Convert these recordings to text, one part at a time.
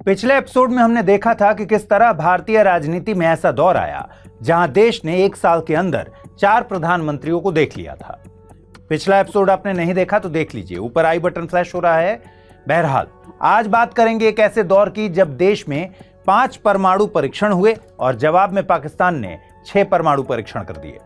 पिछले एपिसोड में हमने देखा था कि किस तरह भारतीय राजनीति में ऐसा दौर आया जहां देश ने 1 साल के अंदर 4 प्रधानमंत्रियों को देख लिया था। पिछला एपिसोड आपने नहीं देखा तो देख लीजिए, ऊपर आई बटन फ्लैश हो रहा है। बहरहाल आज बात करेंगे एक ऐसे दौर की जब देश में 5 परमाणु परीक्षण हुए और जवाब में पाकिस्तान ने 6 परमाणु परीक्षण कर दिए।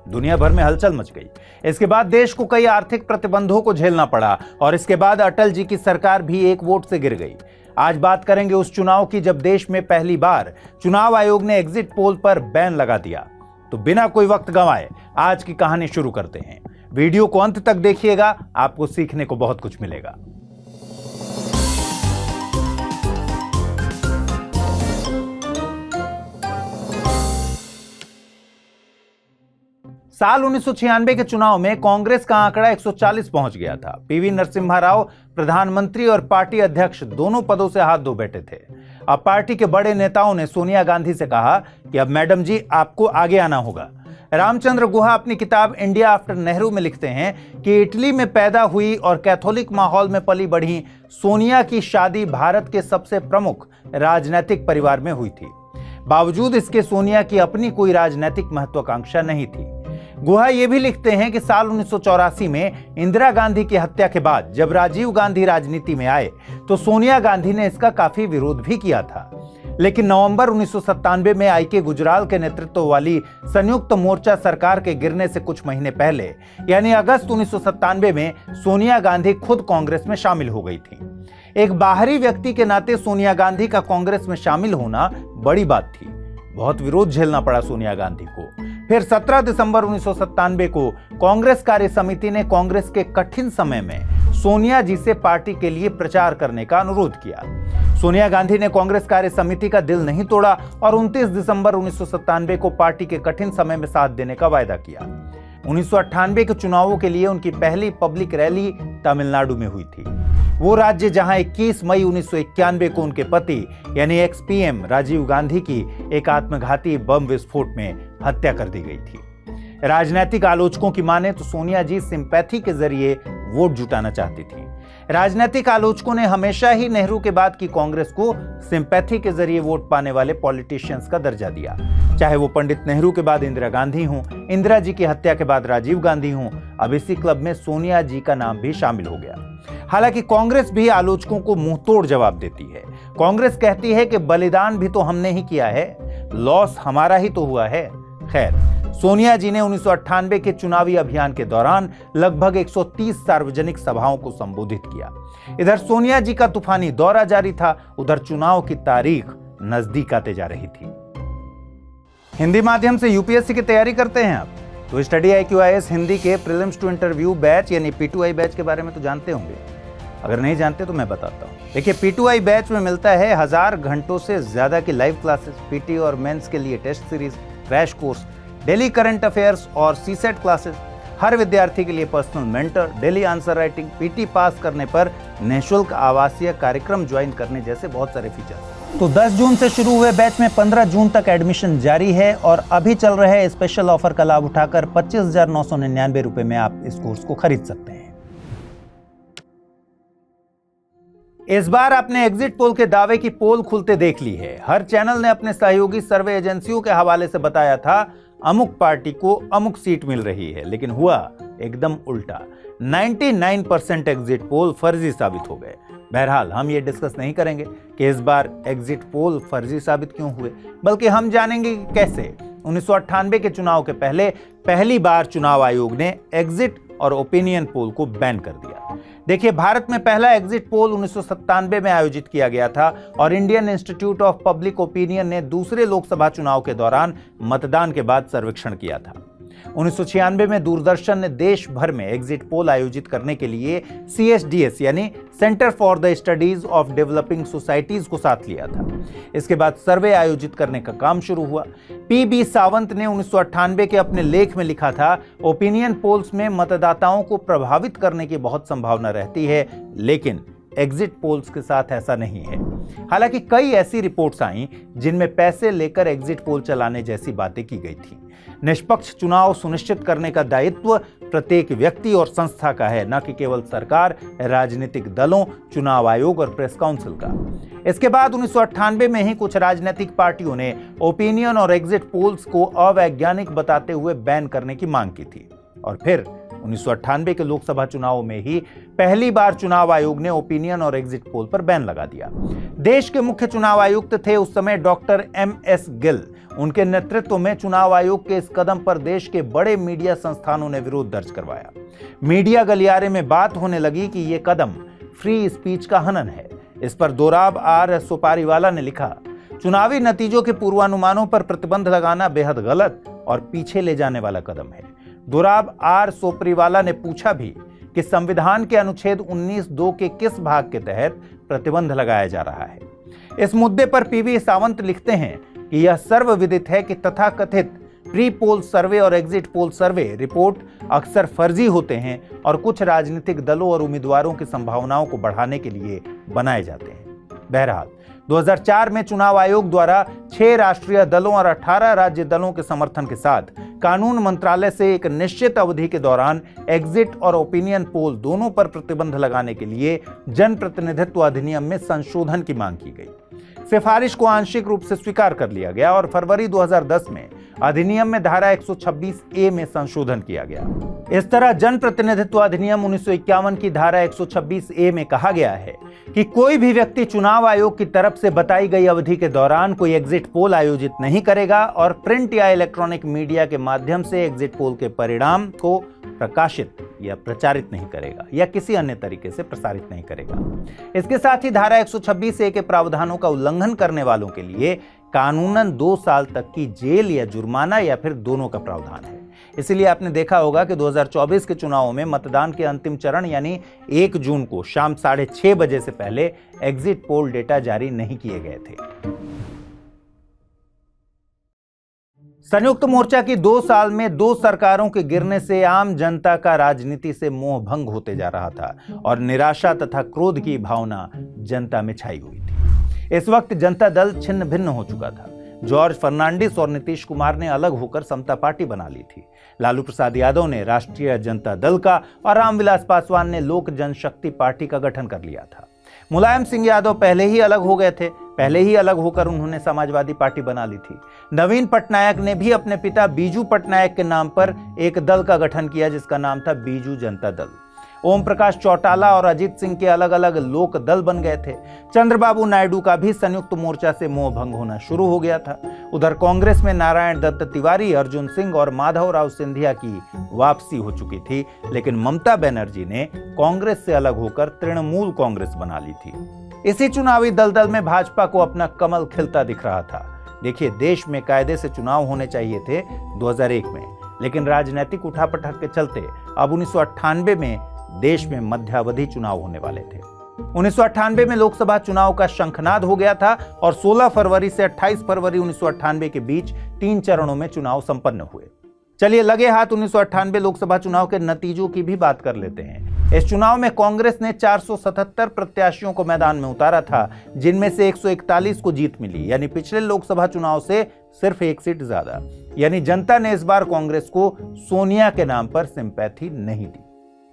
दुनिया भर में हलचल मच गई। इसके बाद देश को कई आर्थिक प्रतिबंधों को झेलना पड़ा और इसके बाद अटल जी की सरकार भी एक वोट से गिर गई। आज बात करेंगे उस चुनाव की जब देश में पहली बार चुनाव आयोग ने एग्जिट पोल पर बैन लगा दिया। तो बिना कोई वक्त गंवाए आज की कहानी शुरू करते हैं। वीडियो को अंत तक देखिएगा, आपको सीखने को बहुत कुछ मिलेगा। साल 1996 के चुनाव में कांग्रेस का आंकड़ा 140 पहुंच गया था। पीवी नरसिम्हा राव प्रधानमंत्री और पार्टी अध्यक्ष दोनों पदों से हाथ धो बैठे थे। अब पार्टी के बड़े नेताओं ने सोनिया गांधी से कहा कि अब मैडम जी आपको आगे आना होगा। रामचंद्र गुहा अपनी किताब इंडिया आफ्टर नेहरू में लिखते हैं कि इटली में पैदा हुई और कैथोलिक माहौल में पली बढ़ी सोनिया की शादी भारत के सबसे प्रमुख राजनीतिक परिवार में हुई थी। बावजूद इसके सोनिया की अपनी कोई राजनीतिक महत्वाकांक्षा नहीं थी। गुहा ये भी लिखते हैं कि साल 1984 में इंदिरा गांधी की हत्या के बाद जब राजीव गांधी राजनीति में आए तो सोनिया गांधी ने इसका काफी विरोध भी किया था। लेकिन नवंबर 1997 में आई के गुजराल के नेतृत्व वाली संयुक्त मोर्चा सरकार के गिरने से कुछ महीने पहले यानी अगस्त 1997 में सोनिया गांधी खुद कांग्रेस में शामिल हो गई थी। एक बाहरी व्यक्ति के नाते सोनिया गांधी का कांग्रेस में शामिल होना बड़ी बात थी। बहुत विरोध झेलना पड़ा सोनिया गांधी को। फिर 17 दिसंबर 1997 को कांग्रेस कार्य समिति ने कांग्रेस के कठिन समय में सोनिया जी से पार्टी के लिए प्रचार करने का अनुरोध किया। सोनिया गांधी ने कांग्रेस कार्य समिति का दिल नहीं तोड़ा और 29 दिसंबर 1997 को पार्टी के कठिन समय में साथ देने का वायदा किया। 1998 के चुनावों के लिए उनकी पहली पब्लिक रैली तमिलनाडु में हुई थी। वो राज्य जहां 21 मई 1991 को उनके पति यानी एक्स पीएम राजीव गांधी की एक आत्मघाती बम विस्फोट में हत्या कर दी गई थी। राजनीतिक आलोचकों की माने तो सोनिया जी सिंपैथी के जरिए वोट जुटाना चाहती थी। राजनीतिक आलोचकों ने हमेशा ही नेहरू के बाद की कांग्रेस को सिंपैथी के जरिए वोट पाने वाले पॉलिटिशियंस का दर्जा दिया, चाहे वो पंडित नेहरू के बाद इंदिरा गांधी हों, इंदिरा जी की हत्या के बाद राजीव गांधी हों। अब इसी क्लब में सोनिया जी का नाम भी शामिल हो गया। हालांकि कांग्रेस भी आलोचकों को मुंहतोड़ जवाब देती है। कांग्रेस कहती है कि बलिदान भी तो हमने ही किया है, लॉस हमारा ही तो हुआ है। खैर, सोनिया जी ने 1998 के चुनावी अभियान के दौरान लगभग 130 सार्वजनिक सभाओं को संबोधित किया। इधर सोनिया जी का तूफानी दौरा जारी था, उधर चुनाव की तारीख नजदीक आते जा रही थी। हिंदी माध्यम से यूपीएससी की तैयारी करते हैं आप तो स्टडी IQIS हिंदी के प्रीलिम्स टू इंटरव्यू बैच यानी P2I बैच के बारे में तो जानते होंगे। अगर नहीं जानते तो मैं बताता हूँ। देखिए, P2I बैच में मिलता है 1000 घंटों से ज्यादा की लाइव क्लासेस, पीटी और मेंस के लिए test series, crash course, daily current affairs और सीसेट क्लासेस, हर विद्यार्थी के लिए personal mentor, daily answer writing, PT pass करने पर निःशुल्क आवासीय कार्यक्रम ज्वाइन करने जैसे बहुत सारे फीचर्स। तो 10 जून से शुरू हुए बैच में 15 जून तक एडमिशन जारी है और अभी चल रहे स्पेशल ऑफर का लाभ उठाकर 25,999 रुपए में आप इस कोर्स को खरीद सकते हैं। इस बार आपने एग्जिट पोल के दावे की पोल खुलते देख ली है। हर चैनल ने अपने सहयोगी सर्वे एजेंसियों के हवाले से बताया था अमुक पार्टी को अमुक सीट मिल रही है, लेकिन हुआ एकदम उल्टा। 99% एग्जिट पोल फर्जी साबित हो गए। बहरहाल हम ये डिस्कस नहीं करेंगे कि इस बार एग्जिट पोल फर्जी साबित क्यों हुए, बल्कि हम जानेंगे कि कैसे 1998 के चुनाव के पहले पहली बार चुनाव आयोग ने एग्जिट और ओपिनियन पोल को बैन कर दिया। देखिए, भारत में पहला एग्जिट पोल 1997 में आयोजित किया गया था और Indian institute of public opinion ने दूसरे लोकसभा चुनाव के दौरान मतदान के बाद सर्वेक्षण किया था। 1996 में दूरदर्शन ने देश भर में एग्जिट पोल आयोजित करने के लिए CSDS यानी centre for the studies of developing societies को साथ लिया था। इसके बाद सर्वे आयोजित करने का काम शुरू हुआ। PB सावंत ने 1998 के अपने लेख में लिखा था, ओपिनियन पोल्स में मतदाताओं को प्रभावित करने की बहुत संभावना रहती है, लेकिन एग्जिट पोल्स के साथ ऐसा नहीं है। हालांकि कई ऐसी रिपोर्ट्स आईं जिनमें पैसे लेकर एग्जिट पोल चलाने जैसी बातें की गई थी। निष्पक्ष चुनाव सुनिश्चित करने का दायित्व प्रत्येक व्यक्ति और संस्था का है, न कि केवल सरकार, राजनीतिक दलों, चुनाव आयोग और प्रेस काउंसिल का। इसके बाद 1998 में ही कुछ राजनीतिक पार्टियों ने ओपिनियन और एग्जिट पोल्स को अवैज्ञानिक बताते हुए बैन करने की मांग की थी। और फिर 1998 के लोकसभा चुनाव में ही पहली बार चुनाव आयोग ने ओपिनियन और एग्जिट पोल पर बैन लगा दिया। देश के मुख्य चुनाव आयुक्त थे उस समय डॉक्टर MS गिल। उनके नेतृत्व में चुनाव आयोग के इस कदम पर देश के बड़े मीडिया संस्थानों ने विरोध दर्ज करवाया। मीडिया गलियारे में बात होने लगी कि यह कदम फ्री स्पीच का हनन है। इस पर दोराब R सोपारीवाला ने लिखा, चुनावी नतीजों के पूर्वानुमानों पर प्रतिबंध लगाना बेहद गलत और पीछे ले जाने वाला कदम है। दोराब R सोपारीवाला ने पूछा भी कि संविधान के अनुच्छेद 19(2) के किस भाग के तहत प्रतिबंध लगाया जा रहा है। इस मुद्दे पर PV सावंत लिखते हैं कि यह सर्वविदित है कि तथाकथित प्री पोल सर्वे और एग्जिट पोल सर्वे रिपोर्ट अक्सर फर्जी होते हैं और कुछ राजनीतिक दलों और उम्मीदवारों की संभावनाओं को बढ़ाने के लिए बनाए जाते हैं। बहरहाल 2004 में चुनाव आयोग द्वारा 6 राष्ट्रीय दलों और 18 राज्य दलों के समर्थन के साथ कानून मंत्रालय से एक निश्चित अवधि के दौरान एग्जिट और ओपिनियन पोल दोनों पर प्रतिबंध लगाने के लिए जनप्रतिनिधित्व अधिनियम में संशोधन की मांग की गई। सिफारिश को आंशिक रूप से स्वीकार कर लिया गया और फरवरी 2010 में अधिनियम में धारा 126A में संशोधन किया गया। इस तरह जनप्रतिनिधित्व अधिनियम 1951 की धारा 126A में कहा गया है कि कोई भी व्यक्ति चुनाव आयोग की तरफ से बताई गई अवधि के दौरान कोई एग्जिट पोल आयोजित नहीं करेगा और प्रिंट या इलेक्ट्रॉनिक मीडिया के माध्यम से एग्जिट पोल के परिणाम को प्रकाशित या प्रचारित नहीं करेगा या किसी अन्य तरीके से प्रसारित नहीं करेगा। इसके साथ ही धारा 126A के प्रावधानों का उल्लंघन करने वालों के लिए कानूनन 2 साल तक की जेल या जुर्माना या फिर दोनों का प्रावधान है। इसीलिए आपने देखा होगा कि 2024 के चुनावों में मतदान के अंतिम चरण यानी 1 जून को शाम 6:30 बजे से पहले एग्जिट पोल डेटा जारी नहीं किए गए थे। संयुक्त मोर्चा की 2 साल में 2 सरकारों के गिरने से आम जनता का राजनीति से मोह भंग होते जा रहा था और निराशा तथा क्रोध की भावना जनता में छाई हुई थी। इस वक्त जनता दल छिन्न भिन्न हो चुका था। जॉर्ज फर्नांडिस और नीतीश कुमार ने अलग होकर समता पार्टी बना ली थी। लालू प्रसाद यादव ने राष्ट्रीय जनता दल का और रामविलास पासवान ने लोक जनशक्ति पार्टी का गठन कर लिया था। मुलायम सिंह यादव पहले ही अलग हो गए थे। पहले ही अलग होकर उन्होंने समाजवादी पार्टी बना ली थी। नवीन पटनायक ने भी अपने पिता बीजू पटनायक के नाम पर एक दल का गठन किया जिसका नाम था बीजू जनता दल। ओम प्रकाश चौटाला और अजीत सिंह के अलग अलग लोक दल बन गए थे। चंद्रबाबू नायडू का भी संयुक्त मोर्चा से मोह भंग होना शुरू हो गया था। उधर कांग्रेस में नारायण दत्त तिवारी, अर्जुन सिंह और माधवराव सिंधिया की वापसी हो चुकी थी, लेकिन ममता बनर्जी ने कांग्रेस से अलग होकर तृणमूल कांग्रेस बना ली थी। इसी चुनावी दलदल में भाजपा को अपना कमल खिलता दिख रहा था। देखिए, देश में कायदे से चुनाव होने चाहिए थे 2001 में, लेकिन राजनीतिक उठापटक के चलते अब 1998 में देश में मध्यावधि चुनाव होने वाले थे। 1998 में लोकसभा चुनाव का शंखनाद हो गया था और 16 फरवरी से 28 फरवरी 1998 के बीच 3 चरणों में चुनाव संपन्न हुए। चलिए लगे हाथ 1998 लोकसभा चुनाव के नतीजों की भी बात कर लेते हैं। इस चुनाव में कांग्रेस ने 477 प्रत्याशियों को मैदान में उतारा था, जिनमें से 141 को जीत मिली, यानी पिछले लोकसभा चुनाव से सिर्फ 1 सीट ज्यादा। यानी जनता ने इस बार कांग्रेस को सोनिया के नाम पर सिंपैथी नहीं दी।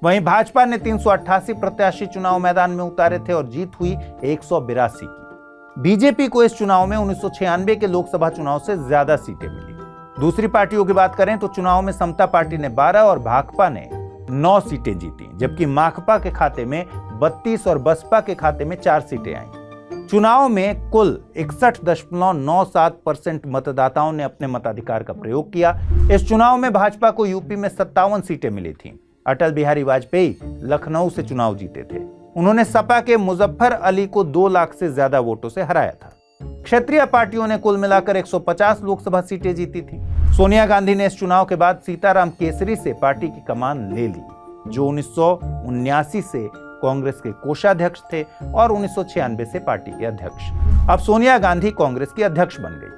वहीं भाजपा ने 388 प्रत्याशी चुनाव मैदान में उतारे थे और जीत हुई 182 की। बीजेपी को इस चुनाव में 1996 के लोकसभा चुनाव से ज्यादा सीटें मिली। दूसरी पार्टियों की बात करें तो चुनाव में समता पार्टी ने 12 और भाकपा ने 9 सीटें जीती, जबकि माकपा के खाते में 32 और बसपा के खाते में 4 सीटें आईं। चुनाव में कुल 61.97% मतदाताओं ने अपने मताधिकार का प्रयोग किया। इस चुनाव में भाजपा को यूपी में 57 सीटें मिली थीं। अटल बिहारी वाजपेयी लखनऊ से चुनाव जीते थे। उन्होंने सपा के मुजफ्फर अली को 2 लाख से ज्यादा वोटों से हराया था। क्षेत्रीय पार्टियों ने कुल मिलाकर 150 लोकसभा सीटें जीती थी। सोनिया गांधी ने इस चुनाव के बाद सीताराम केसरी से पार्टी की कमान ले ली, जो 1979 से कांग्रेस के कोषाध्यक्ष थे और 1996 से पार्टी के अध्यक्ष। अब सोनिया गांधी कांग्रेस की अध्यक्ष बन गई।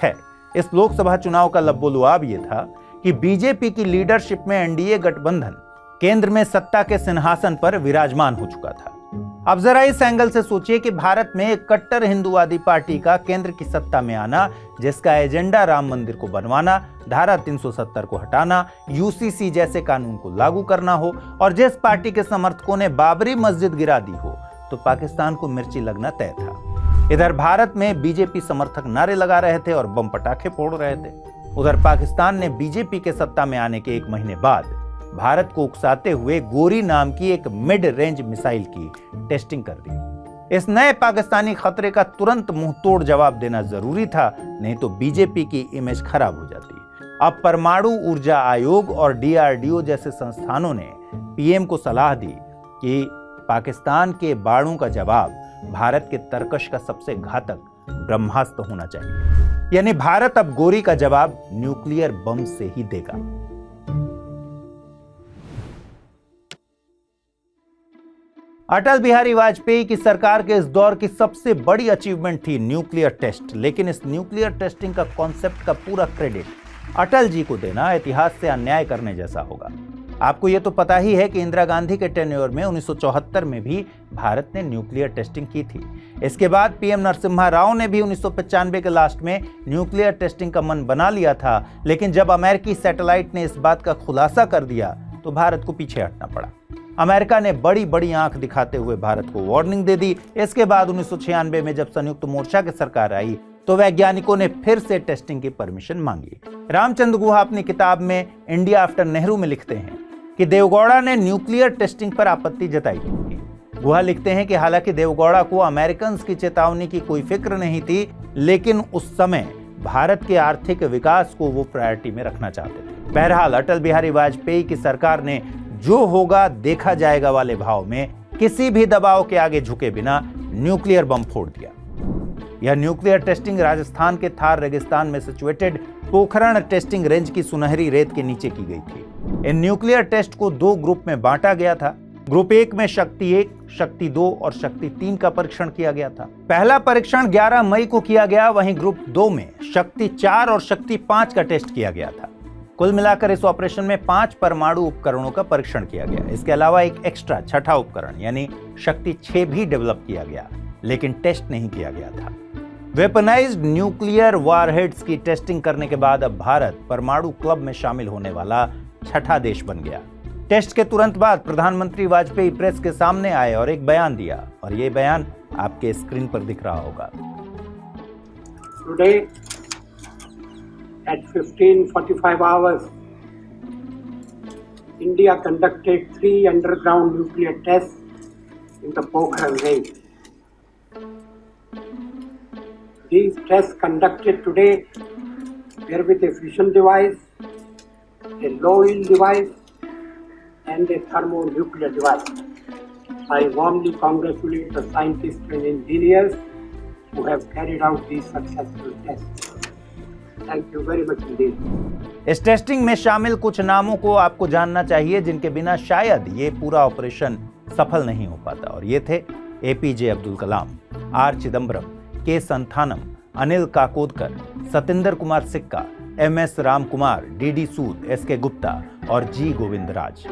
खैर, इस लोकसभा चुनाव का लब्बो-लुआब यह था कि बीजेपी की लीडरशिप में एनडीए गठबंधन केंद्र में सत्ता के सिंहासन पर विराजमान हो चुका था। अब जरा इस एंगल से सोचिए कि भारत में एक कट्टर हिंदूवादी पार्टी का केंद्र की सत्ता में आना, जिसका एजेंडा राम मंदिर को बनवाना, धारा 370 को हटाना, यूसीसी जैसे कानून को लागू करना हो, और जिस पार्टी के समर्थकों ने बाबरी मस्जिद गिरा दी हो, तो पाकिस्तान को मिर्ची लगना तय था। इधर भारत में बीजेपी समर्थक नारे लगा रहे थे और बम पटाखे फोड़ रहे थे। उधर पाकिस्तान ने बीजेपी के सत्ता में आने के 1 महीने बाद भारत को उकसाते हुए गोरी नाम की एक मिड रेंज मिसाइल की टेस्टिंग कर दी। इस नए पाकिस्तानी खतरे का तुरंत मुंहतोड़ जवाब देना जरूरी था, नहीं तो बीजेपी की इमेज खराब हो जाती। अब परमाणु ऊर्जा आयोग और डीआरडीओ जैसे संस्थानों ने पीएम को सलाह दी कि पाकिस्तान के बाणों का जवाब भारत के तरकश का सबसे घातक ब्रह्मास्त्र होना चाहिए। यानी भारत अब गोरी का जवाब न्यूक्लियर बम से ही देगा। अटल बिहारी वाजपेयी की सरकार के इस दौर की सबसे बड़ी अचीवमेंट थी न्यूक्लियर टेस्ट। लेकिन इस न्यूक्लियर टेस्टिंग का कॉन्सेप्ट का पूरा क्रेडिट अटल जी को देना इतिहास से अन्याय करने जैसा होगा। आपको यह तो पता ही है कि इंदिरा गांधी के टेन्योर में 1974 में भी भारत ने न्यूक्लियर टेस्टिंग की थी। इसके बाद पीएम नरसिम्हा राव ने भी 1995 के लास्ट में न्यूक्लियर टेस्टिंग का मन बना लिया था, लेकिन जब अमेरिकी सैटेलाइट ने इस बात का खुलासा कर दिया तो भारत को पीछे हटना पड़ा। अमेरिका ने बड़ी बड़ी आंख दिखाते हुए भारत को वार्निंग दे दी। इसके बाद 1996 में जब संयुक्त मोर्चा की सरकार आई तो वैज्ञानिकों ने फिर से टेस्टिंग की परमिशन मांगी। रामचंद्र गुहा अपनी किताब में इंडिया आफ्टर नेहरू में लिखते हैं कि देवगौड़ा ने न्यूक्लियर टेस्टिंग पर आपत्ति जताई थी। गुहा लिखते हैं कि हालांकि देवगौड़ा को अमेरिकन की चेतावनी की कोई फिक्र नहीं थी, लेकिन उस समय भारत के आर्थिक विकास को वो प्रायोरिटी में रखना चाहते थे। बहरहाल अटल बिहारी वाजपेयी की सरकार ने जो होगा देखा जाएगा वाले भाव में किसी भी दबाव के आगे झुके बिना न्यूक्लियर बम फोड़ दिया। यह न्यूक्लियर टेस्टिंग राजस्थान के थार रेगिस्तान में सिचुएटेड पोखरण टेस्टिंग रेंज की सुनहरी रेत के नीचे की गई थी। इन न्यूक्लियर टेस्ट को 2 ग्रुप में बांटा गया था। ग्रुप 1 में शक्ति 1, शक्ति 2 और शक्ति 3 का परीक्षण किया गया था। पहला परीक्षण 11 मई को किया गया, वहीं ग्रुप 2 में शक्ति 4 और शक्ति 5 का टेस्ट किया गया था। कुल मिलाकर इस ऑपरेशन में 5 परमाणु उपकरणों का परीक्षण किया गया। इसके अलावा एक एक्स्ट्रा छठा उपकरण यानी शक्ति 6 भी डेवलप किया गया, लेकिन टेस्ट नहीं किया गया था। वेपनाइज्ड न्यूक्लियर वॉरहेड्स की टेस्टिंग करने के बाद अब भारत परमाणु क्लब में शामिल होने वाला छठा देश बन गया। टेस्ट के तुरंत बाद प्रधानमंत्री वाजपेयी प्रेस के सामने आए और एक बयान दिया, और ये बयान आपके स्क्रीन पर दिख रहा होगा। Today at 15:45 hours, India conducted 3 underground nuclear tests in the Pokhran range. These tests conducted today were with a fission device, a low yield device, and a thermonuclear device. I warmly congratulate the scientists and engineers who have carried out these successful tests. Thank you very much indeed. इस testing में शामिल कुछ नामों को आपको जानना चाहिए, जिनके बिना शायद ये पूरा ऑपरेशन सफल नहीं हो पाता, और ये थे APJ Abdul Kalam, R Chidambaram, K Santhanam, Anil Kakodkar, Satendra Kumar Sikka, MS Ram Kumar, DD Sood, SK Gupta और जी गोविंदराज।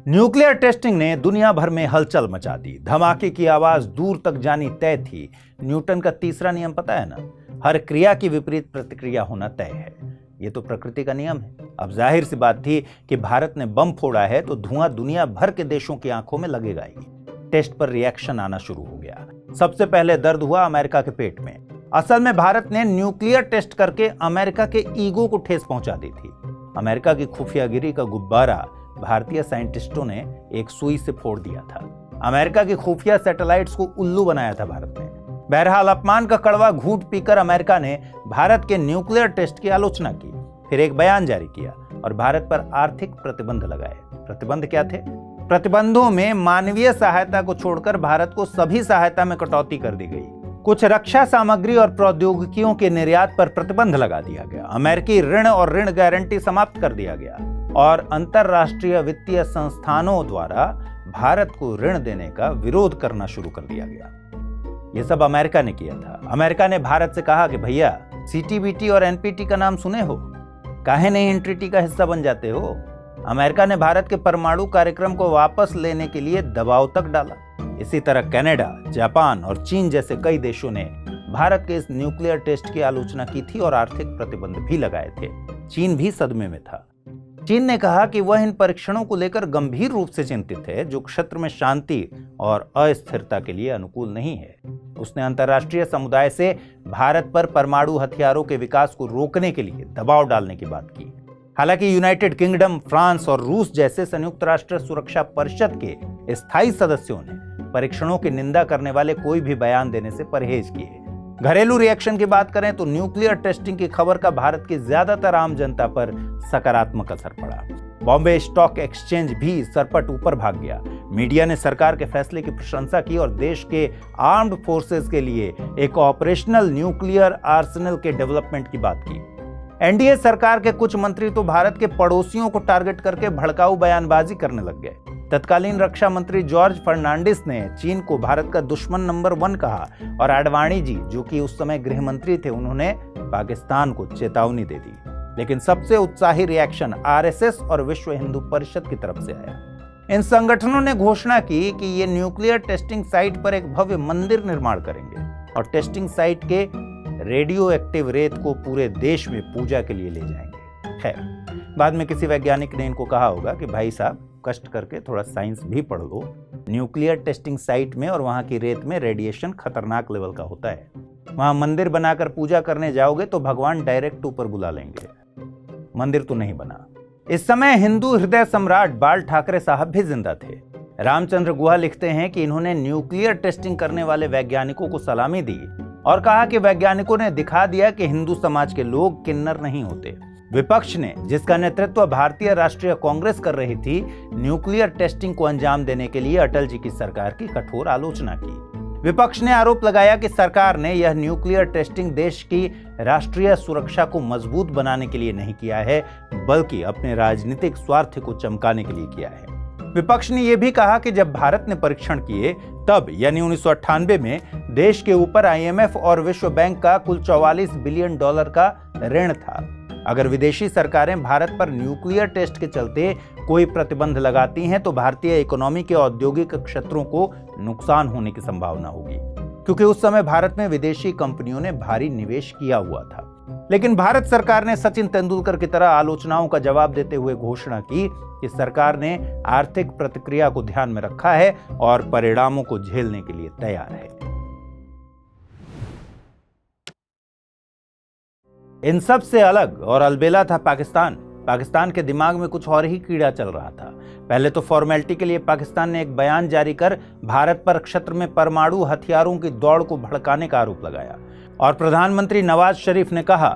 न्यूक्लियर टेस्टिंग ने दुनिया भर में हलचल मचा दी। धमाके की आवाज दूर तक जानी तय थी। न्यूटन का तीसरा नियम पता है ना, हर क्रिया की विपरीत प्रतिक्रिया होना तय है। ये तो प्रकृति का नियम है। अब जाहिर सी बात थी कि भारत ने बम फोड़ा है तो धुआं दुनिया भर के देशों की आंखों में लगेगा ही। टेस्ट पर रिएक्शन आना शुरू हो गया। सबसे पहले दर्द हुआ अमेरिका के पेट में। असल में भारत ने न्यूक्लियर टेस्ट करके अमेरिका के ईगो को ठेस पहुंचा दी थी। अमेरिका की खुफियागिरी का गुब्बारा भारतीय साइंटिस्टों ने एक सुई से फोड़ दिया था। अमेरिका की खुफिया सैटेलाइट्स को उल्लू बनाया था भारत ने। बहरहाल अपमान का कड़वा घूंट पीकर अमेरिका ने भारत के न्यूक्लियर टेस्ट की आलोचना की, फिर एक बयान जारी किया और भारत पर आर्थिक प्रतिबंध लगाए। प्रतिबंध क्या थे? प्रतिबंधों में मानवीय सहायता को छोड़कर भारत को सभी सहायता में कटौती कर दी गई। कुछ रक्षा सामग्री और प्रौद्योगिकियों के निर्यात पर प्रतिबंध लगा दिया गया। अमेरिकी ऋण और ऋण गारंटी समाप्त कर दिया गया और अंतरराष्ट्रीय वित्तीय संस्थानों द्वारा भारत को ऋण देने का विरोध करना शुरू कर दिया गया। यह सब अमेरिका ने किया था। अमेरिका ने भारत से कहा कि भैया सीटीबीटी और एनपीटी का नाम सुने हो, काहे नहीं इन ट्रीटी का हिस्सा बन जाते हो? अमेरिका ने भारत के परमाणु कार्यक्रम को वापस लेने के लिए दबाव तक डाला। इसी तरह कनाडा, जापान और चीन जैसे कई देशों ने भारत के इस न्यूक्लियर टेस्ट की आलोचना की थी और आर्थिक प्रतिबंध भी लगाए थे। चीन भी सदमे में था। चीन ने कहा कि वह इन परीक्षणों को लेकर गंभीर रूप से चिंतित है, जो क्षेत्र में शांति और अस्थिरता के लिए अनुकूल नहीं है। उसने अंतर्राष्ट्रीय समुदाय से भारत पर परमाणु हथियारों के विकास को रोकने के लिए दबाव डालने की बात की। हालांकि यूनाइटेड किंगडम, फ्रांस और रूस जैसे संयुक्त राष्ट्र सुरक्षा परिषद के स्थायी सदस्यों ने परीक्षणों की निंदा करने वाले कोई भी बयान देने से परहेज किए। घरेलू रिएक्शन की बात करें तो न्यूक्लियर टेस्टिंग की खबर का भारत की ज्यादातर आम जनता पर सकारात्मक असर पड़ा। बॉम्बे स्टॉक एक्सचेंज भी सरपट ऊपर भाग गया। मीडिया ने सरकार के फैसले की प्रशंसा की और देश के आर्म्ड फोर्सेस के लिए एक ऑपरेशनल न्यूक्लियर आर्सेनल के डेवलपमेंट की बात की। एनडीए सरकार के कुछ मंत्री तो भारत के पड़ोसियों को टारगेट करके भड़काऊ बयानबाजी करने लग गए। तत्कालीन रक्षा मंत्री जॉर्ज फर्नांडिस ने चीन को भारत का दुश्मन नंबर 1 कहा और आडवाणी जी, जो कि उस समय गृह मंत्री थे, उन्होंने पाकिस्तान को चेतावनी दे दी। लेकिन सबसे उत्साही रिएक्शन आरएसएस और विश्व हिंदू परिषद की तरफ से आया। इन संगठनों ने घोषणा की कि ये न्यूक्लियर टेस्टिंग साइट पर एक भव्य मंदिर निर्माण करेंगे और टेस्टिंग साइट के रेडियो एक्टिव रेत को पूरे देश में पूजा के लिए ले जाएंगे। खैर, बाद में किसी वैज्ञानिक ने इनको कहा होगा कि भाई साहब, कष्ट करके थोड़ा साइंस भी पढ़ लो। न्यूक्लियर टेस्टिंग साइट में और वहां की रेत में रेडिएशन खतरनाक लेवल का होता है। वहां मंदिर बनाकर पूजा करने जाओगे तो भगवान डायरेक्ट ऊपर बुला लेंगे। मंदिर तो नहीं बना। इस समय हिंदू हृदय सम्राट बाल ठाकरे साहब भी जिंदा थे। रामचंद्र गुहा लिखते हैं कि इन्होंने न्यूक्लियर टेस्टिंग करने वाले वैज्ञानिकों को सलामी दी और कहा कि वैज्ञानिकों ने दिखा दिया कि हिंदू समाज के लोग किन्नर नहीं होते। विपक्ष ने, जिसका नेतृत्व भारतीय राष्ट्रीय कांग्रेस कर रही थी, न्यूक्लियर टेस्टिंग को अंजाम देने के लिए अटल जी की सरकार की कठोर आलोचना की। विपक्ष ने आरोप लगाया कि सरकार ने यह न्यूक्लियर टेस्टिंग देश की राष्ट्रीय सुरक्षा को मजबूत बनाने के लिए नहीं किया है, बल्कि अपने राजनीतिक स्वार्थ को चमकाने के लिए किया है। विपक्ष ने यह भी कहा कि जब भारत ने परीक्षण किए तब यानी 1998 में देश के ऊपर आईएमएफ और विश्व बैंक का कुल $44 बिलियन का ऋण था। अगर विदेशी सरकारें भारत पर न्यूक्लियर टेस्ट के चलते कोई प्रतिबंध लगाती हैं तो भारतीय इकोनॉमी के औद्योगिक क्षेत्रों को नुकसान होने की संभावना होगी, क्योंकि उस समय भारत में विदेशी कंपनियों ने भारी निवेश किया हुआ था। लेकिन भारत सरकार ने सचिन तेंदुलकर की तरह आलोचनाओं का जवाब देते हुए घोषणा की कि सरकार ने आर्थिक प्रतिक्रिया को ध्यान में रखा है और परिणामों को झेलने के लिए तैयार है। इन सब से अलग और अलबेला था पाकिस्तान। पाकिस्तान के दिमाग में कुछ और ही कीड़ा चल रहा था। पहले तो फॉर्मेलिटी के लिए पाकिस्तान ने एक बयान जारी कर भारत पर क्षेत्र में परमाणु हथियारों की दौड़ को भड़काने का आरोप लगाया और प्रधानमंत्री नवाज शरीफ ने कहा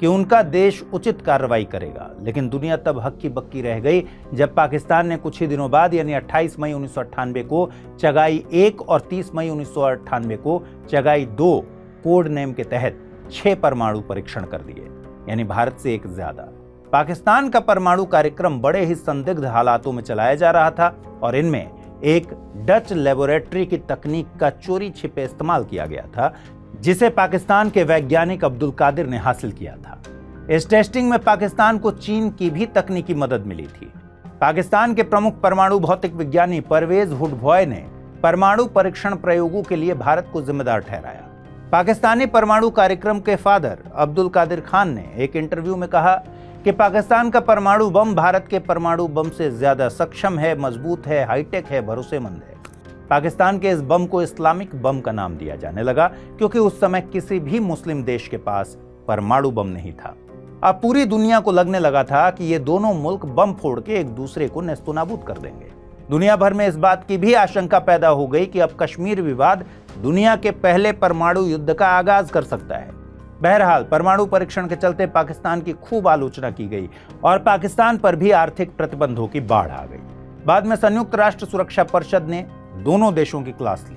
कि उनका देश उचित कार्रवाई करेगा। लेकिन दुनिया तब हक्की बक्की रह गई जब पाकिस्तान ने कुछ ही दिनों बाद यानी 28 मई 1998 को चगाई 1 और 30 मई 1998 को चगाई 2 कोड नेम के तहत 6 परमाणु परीक्षण कर दिए, यानी भारत से एक ज्यादा। पाकिस्तान का परमाणु कार्यक्रम बड़े ही संदिग्ध हालातों में चलाया जा रहा था और इनमें एक डच लेबोरेटरी की तकनीक का चोरी छिपे इस्तेमाल किया गया था, जिसे पाकिस्तान के वैज्ञानिक अब्दुल कादिर ने हासिल किया था। इस टेस्टिंग में पाकिस्तान को चीन की भी तकनीकी मदद मिली थी। पाकिस्तान के प्रमुख परमाणु भौतिक विज्ञानी परवेज हुडभॉय ने परमाणु परीक्षण प्रयोगों के लिए भारत को जिम्मेदार ठहराया। पाकिस्तानी परमाणु कार्यक्रम के फादर अब्दुल कादिर खान ने एक इंटरव्यू में कहा कि पाकिस्तान का परमाणु बम भारत के परमाणु बम से ज्यादा सक्षम है, मजबूत है, हाईटेक है, भरोसेमंद है। पाकिस्तान के इस बम को इस्लामिक बम का नाम दिया जाने लगा क्योंकि उस समय किसी भी मुस्लिम देश के पास परमाणु बम नहीं था। अब पूरी दुनिया को लगने लगा था कि ये दोनों मुल्क बम फोड़ के एक दूसरे को नेस्तनाबूद कर देंगे। दुनिया भर में इस बात की भी आशंका पैदा हो गई कि अब कश्मीर विवाद दुनिया के पहले परमाणु युद्ध का आगाज कर सकता है। बहरहाल परमाणु परीक्षण के चलते पाकिस्तान की खूब आलोचना की गई और पाकिस्तान पर भी आर्थिक प्रतिबंधों की बाढ़ आ गई। बाद में संयुक्त राष्ट्र सुरक्षा परिषद ने दोनों देशों की क्लास ली।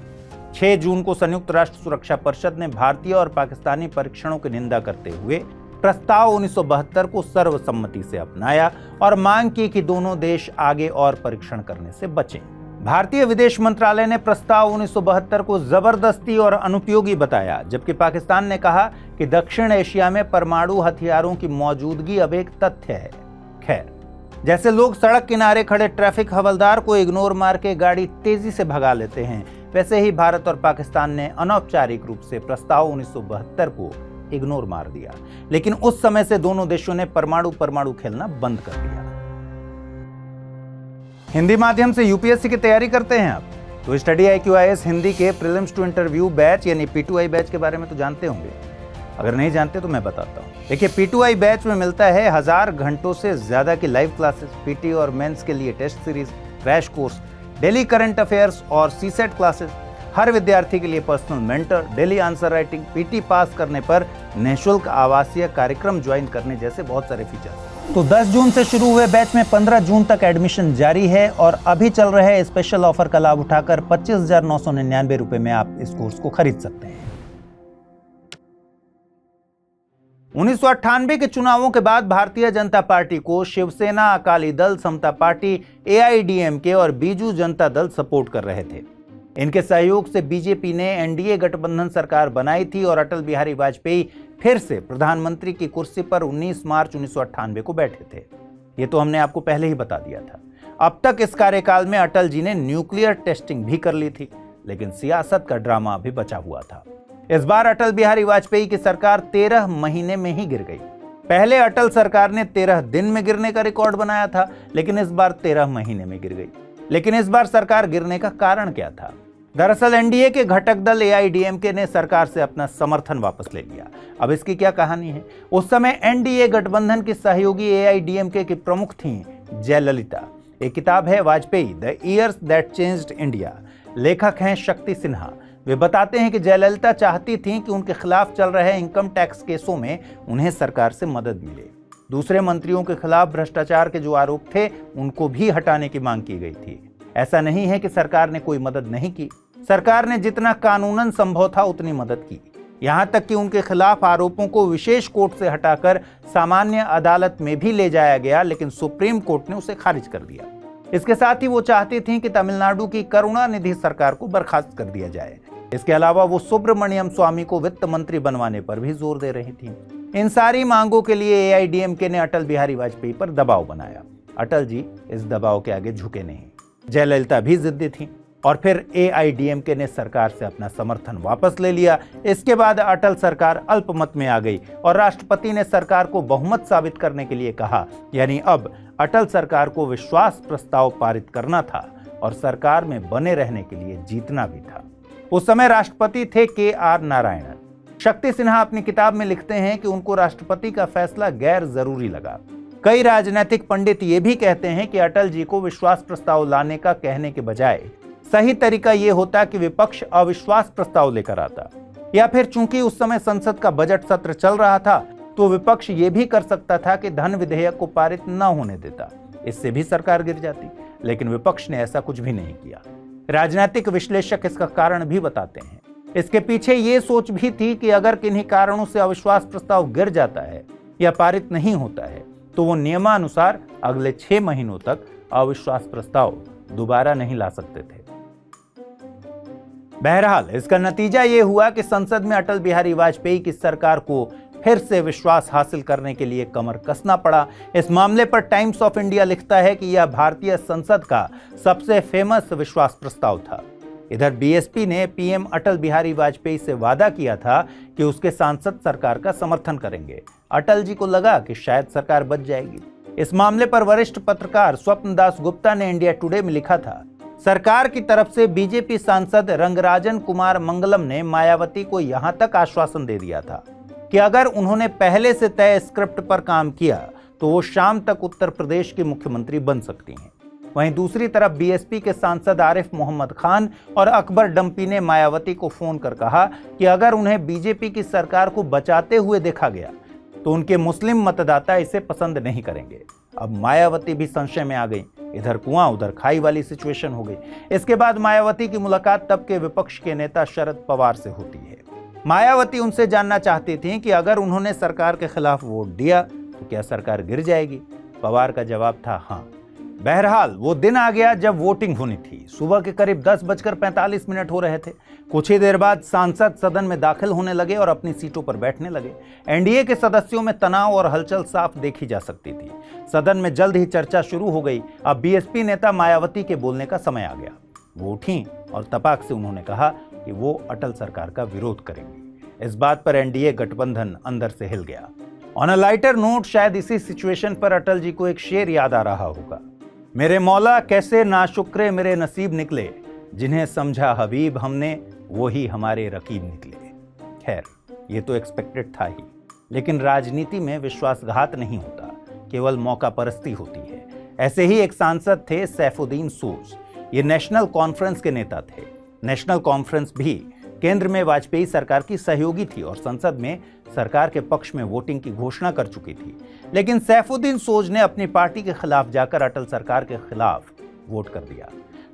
6 जून को संयुक्त राष्ट्र सुरक्षा परिषद ने भारतीय और पाकिस्तानी परीक्षणों की निंदा करते हुए प्रस्ताव 1972 को सर्वसम्मति से अपनाया और मांग की कि दोनों देश आगे और परीक्षण करने से बचें। भारतीय विदेश मंत्रालय ने प्रस्ताव 1972 को जबरदस्ती और अनुपयोगी बताया, जबकि पाकिस्तान ने कहा कि दक्षिण एशिया में परमाणु हथियारों की मौजूदगी अब एक तथ्य है। खैर, जैसे लोग सड़क किनारे खड़े ट्रैफिक हवलदार को इग्नोर मार के गाड़ी तेजी से भगा लेते हैं, वैसे ही भारत और पाकिस्तान ने अनौपचारिक रूप से प्रस्ताव 1972 को इग्नोर मार दिया। लेकिन उस समय से दोनों देशों ने परमाणु खेलना बंद कर दिया। हिंदी माध्यम से यूपीएससी की तैयारी करते हैं आप, तो स्टडी IQIS हिंदी के प्रीलिम्स टू इंटरव्यू बैच यानी P2I बैच के बारे में तो जानते होंगे। अगर नहीं जानते तो मैं बताता हूँ। देखिए, P2I बैच में मिलता है 1000 घंटों से ज्यादा की लाइव क्लासेस, पीटी और मेंस के लिए test series, crash course, daily current affairs और सीसेट क्लासेस, हर विद्यार्थी के लिए personal mentor, daily answer writing, PT pass करने पर निःशुल्क आवासीय कार्यक्रम ज्वाइन करने जैसे बहुत सारे फीचर्स। तो 10 जून से शुरू हुए बैच में 15 जून तक एडमिशन जारी है और अभी चल रहे स्पेशल ऑफर का लाभ उठाकर 25,999 रुपए में आप इस कोर्स को खरीद सकते हैं। 1998 के चुनावों के बाद भारतीय जनता पार्टी को शिवसेना, अकाली दल, समता पार्टी, AIDMK और बीजू जनता दल सपोर्ट कर रहे थे। इनके सहयोग से बीजेपी ने एनडीए गठबंधन सरकार बनाई थी और अटल बिहारी वाजपेयी फिर से प्रधानमंत्री की कुर्सी पर 19 मार्च 1998 को बैठे थे। ये तो हमने आपको पहले ही बता दिया था। अब तक इस कार्यकाल में अटल जी ने न्यूक्लियर टेस्टिंग भी कर ली थी, लेकिन सियासत का ड्रामा अभी बचा हुआ था। इस बार अटल बिहारी वाजपेयी की सरकार 13 महीने में ही गिर गई। पहले अटल सरकार ने 13 दिन में गिरने का रिकॉर्ड बनाया था, लेकिन इस बार 13 महीने में गिर गई। लेकिन इस बार सरकार गिरने का कारण क्या था? दरअसल एनडीए के घटक दल AIDMK ने सरकार से अपना समर्थन वापस ले लिया। अब इसकी क्या कहानी है? उस समय एनडीए गठबंधन की सहयोगी AIDMK की प्रमुख थीं जयललिता। एक किताब है Vajpayee the years that changed India, लेखक हैं शक्ति सिन्हा। वे बताते हैं कि जयललिता चाहती थीं कि उनके खिलाफ चल रहे इनकम टैक्स केसों में उन्हें सरकार से मदद मिले। दूसरे मंत्रियों के खिलाफ भ्रष्टाचार के जो आरोप थे उनको भी हटाने की मांग की गई थी। ऐसा नहीं है कि सरकार ने कोई मदद नहीं की, सरकार ने जितना कानूनन संभव था उतनी मदद की। यहां तक कि उनके खिलाफ आरोपों को विशेष कोर्ट से हटाकर सामान्य अदालत में भी ले जाया गया, लेकिन सुप्रीम कोर्ट ने उसे खारिज कर दिया। इसके साथ ही वो चाहती थीं कि तमिलनाडु की करुणानिधि सरकार को बर्खास्त कर दिया जाए। इसके अलावा वो सुब्रमण्यम स्वामी को वित्त मंत्री बनवाने पर भी जोर दे रही थी। इन सारी मांगों के लिए AIDMK ने अटल बिहारी वाजपेयी पर दबाव बनाया। अटल जी इस दबाव के आगे झुके नहीं। जयललिता भी जिद्दी थी और फिर AIDMK ने सरकार से अपना समर्थन वापस ले लिया। इसके बाद अटल सरकार अल्पमत में आ गई और राष्ट्रपति ने सरकार को बहुमत साबित करने के लिए कहा। यानी अब अटल सरकार को विश्वास प्रस्ताव पारित करना था और सरकार में बने रहने के लिए जीतना भी था। उस समय राष्ट्रपति थे KR नारायणन। शक्ति सिन्हा अपनी किताब में लिखते हैं कि उनको राष्ट्रपति का फैसला गैर जरूरी लगा। कई राजनीतिक पंडित ये भी कहते हैं कि अटल जी को विश्वास प्रस्ताव लाने का कहने के बजाय सही तरीका ये होता कि विपक्ष अविश्वास प्रस्ताव लेकर आता, या फिर चूंकि उस समय संसद का बजट सत्र चल रहा था तो विपक्ष ये भी कर सकता था कि धन विधेयक को पारित न होने देता, इससे भी सरकार गिर जाती। लेकिन विपक्ष ने ऐसा कुछ भी नहीं किया। राजनीतिक विश्लेषक इसका कारण भी बताते हैं। इसके पीछे ये सोच भी थी कि अगर किन्हीं कारणों से अविश्वास प्रस्ताव गिर जाता है या पारित नहीं होता है तो वो नियमानुसार अगले 6 महीनों तक अविश्वास प्रस्ताव दोबारा नहीं ला सकते थे। बहरहाल इसका नतीजा ये हुआ कि संसद में अटल बिहारी वाजपेयी की सरकार को फिर से विश्वास हासिल करने के लिए कमर कसना पड़ा। इस मामले पर टाइम्स ऑफ इंडिया लिखता है कि यह भारतीय संसद का सबसे फेमस विश्वास प्रस्ताव था। इधर BSP ने PM अटल बिहारी वाजपेयी से वादा किया था कि उसके सांसद सरकार का समर्थन करेंगे। अटल जी को लगा कि शायद सरकार बच जाएगी। इस मामले पर वरिष्ठ पत्रकार स्वप्न दास गुप्ता ने इंडिया टुडे में लिखा था, सरकार की तरफ से बीजेपी सांसद रंगराजन कुमार मंगलम ने मायावती को यहां तक आश्वासन दे दिया था कि अगर उन्होंने पहले से तय स्क्रिप्ट पर काम किया तो वो शाम तक उत्तर प्रदेश की मुख्यमंत्री बन सकती हैं। वहीं दूसरी तरफ BSP के सांसद आरिफ मोहम्मद खान और अकबर डंपी ने मायावती को फोन कर कहा कि अगर उन्हें बीजेपी की सरकार को बचाते हुए देखा गया तो उनके मुस्लिम मतदाता इसे पसंद नहीं करेंगे। अब मायावती भी संशय में आ गई। इधर कुआं उधर खाई वाली सिचुएशन हो गई। इसके बाद मायावती की मुलाकात तब के विपक्ष के नेता शरद पवार से होती है। मायावती उनसे जानना चाहती थी कि अगर उन्होंने सरकार के खिलाफ वोट दिया तो क्या सरकार गिर जाएगी। पवार का जवाब था हाँ, बहरहाल वो दिन आ गया जब वोटिंग होनी थी। सुबह के करीब 10:45 हो रहे थे। कुछ ही देर बाद सांसद सदन में दाखिल होने लगे और अपनी सीटों पर बैठने लगे। एनडीए के सदस्यों में तनाव और हलचल साफ देखी जा सकती थी। सदन में जल्द ही चर्चा शुरू हो गई। अब बीएसपी नेता मायावती के बोलने का समय आ गया। वो उठी और तपाक से उन्होंने कहा कि वो अटल सरकार का विरोध करेंगी। इस बात पर एनडीए गठबंधन अंदर से हिल गया। ऑन अ लाइटर नोट, शायद इसी सिचुएशन पर अटल जी को एक शेर याद आ रहा होगा। मेरे मौला कैसे नाशुक्रे मेरे नसीब निकले, जिन्हें समझा हबीब हमने वो ही हमारे रकीब निकले। खैर, ये तो एक्सपेक्टेड था ही, लेकिन राजनीति में विश्वासघात नहीं होता, केवल मौका परस्ती होती है। ऐसे ही एक सांसद थे सैफुद्दीन सोज। ये नेशनल कॉन्फ्रेंस के नेता थे। नेशनल कॉन्फ्रेंस भी केंद्र में वाजपेयी सरकार की सहयोगी थी और संसद में सरकार के पक्ष में वोटिंग की घोषणा कर चुकी थी। लेकिन सैफुद्दीन सोज ने अपनी पार्टी के खिलाफ जाकर अटल सरकार के खिलाफ वोट कर दिया।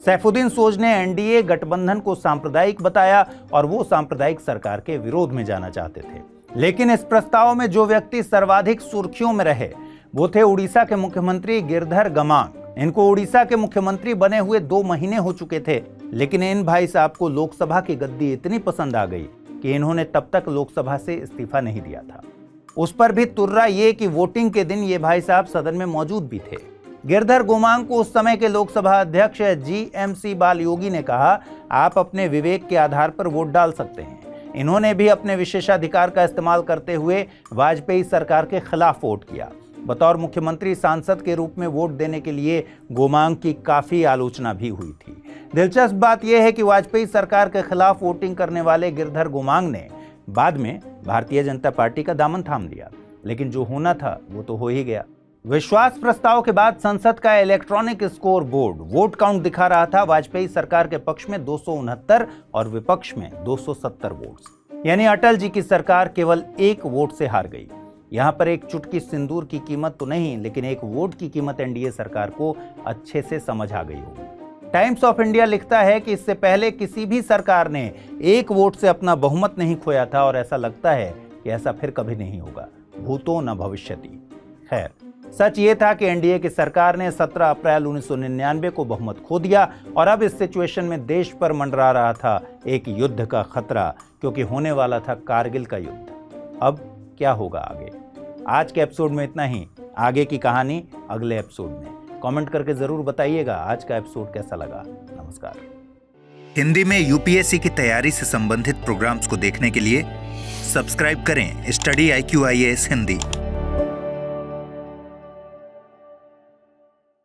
सैफुद्दीन सोज ने एनडीए गठबंधन को सांप्रदायिक बताया और वो सांप्रदायिक सरकार के विरोध में जाना चाहते थे। लेकिन इस प्रस्ताव में जो व्यक्ति सर्वाधिक सुर्खियों में रहे वो थे उड़ीसा के मुख्यमंत्री गिरधर गमांग। इनको उड़ीसा के मुख्यमंत्री बने हुए 2 महीने हो चुके थे, लेकिन इन भाई साहब को लोकसभा की गद्दी इतनी पसंद आ गई कि इन्होंने तब तक लोकसभा से इस्तीफा नहीं दिया था। उस पर भी तुर्रा ये कि वोटिंग के दिन ये भाई साहब सदन में मौजूद भी थे। गिरधर गोमांग को उस समय के लोकसभा अध्यक्ष जीएमसी बालयोगी ने कहा, आप अपने विवेक के आधार पर वोट डाल सकते हैं। इन्होंने भी अपने विशेषाधिकार का इस्तेमाल करते हुए वाजपेयी सरकार के खिलाफ वोट किया। बतौर मुख्यमंत्री सांसद के रूप में वोट देने के लिए गोमांग की काफी आलोचना भी हुई थी। दिलचस्प बात यह है कि वाजपेयी सरकार के खिलाफ वोटिंग करने वाले गिरधर गोमांग ने बाद में भारतीय जनता पार्टी का दामन थाम लिया, लेकिन जो होना था वो तो हो ही गया। विश्वास प्रस्ताव के बाद संसद का electronic score board vote count दिखा रहा था। वाजपेयी सरकार के पक्ष में 269 और विपक्ष में 270 वोट्स, यानी अटल जी की सरकार केवल 1 वोट से हार गई। यहाँ पर एक चुटकी सिंदूर की कीमत तो नहीं, लेकिन 1 वोट की कीमत एनडीए सरकार को अच्छे से समझ आ गई होगी। टाइम्स ऑफ इंडिया लिखता है कि इससे पहले किसी भी सरकार ने 1 वोट से अपना बहुमत नहीं खोया था और ऐसा लगता है कि ऐसा फिर कभी नहीं होगा, भूतो न भविष्यति। खैर, सच ये था कि एनडीए की सरकार ने 17 अप्रैल 1999 को बहुमत खो दिया और अब इस सिचुएशन में देश पर मंडरा रहा था एक युद्ध का खतरा, क्योंकि होने वाला था कारगिल का युद्ध। अब क्या होगा आगे? आज के एपिसोड में इतना ही। आगे की कहानी अगले एपिसोड में। कमेंट करके जरूर बताइएगा आज का एपिसोड कैसा लगा। नमस्कार। हिंदी में यूपीएससी की तैयारी से संबंधित प्रोग्राम्स को देखने के लिए सब्सक्राइब करें स्टडी IQ IAS हिंदी।